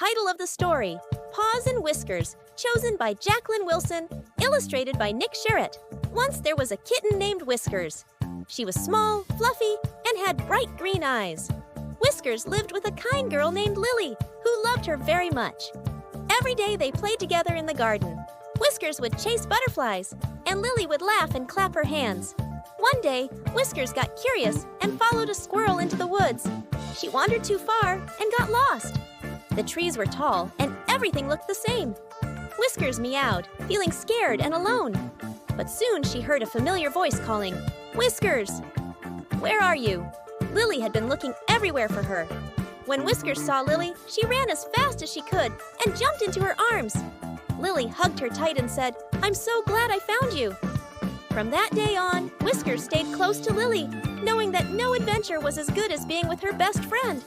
Title of the story, Paws and Whiskers, chosen by Jacqueline Wilson, illustrated by Nick Sherritt. Once there was a kitten named Whiskers. She was small, fluffy, and had bright green eyes. Whiskers lived with a kind girl named Lily, who loved her very much. Every day they played together in the garden. Whiskers would chase butterflies, and Lily would laugh and clap her hands. One day, Whiskers got curious and followed a squirrel into the woods. She wandered too far and got lost. The trees were tall and everything looked the same. Whiskers meowed, feeling scared and alone. But soon she heard a familiar voice calling, "Whiskers! Where are you?" Lily had been looking everywhere for her. When Whiskers saw Lily, she ran as fast as she could and jumped into her arms. Lily hugged her tight and said, "I'm so glad I found you." From that day on, Whiskers stayed close to Lily, knowing that no adventure was as good as being with her best friend.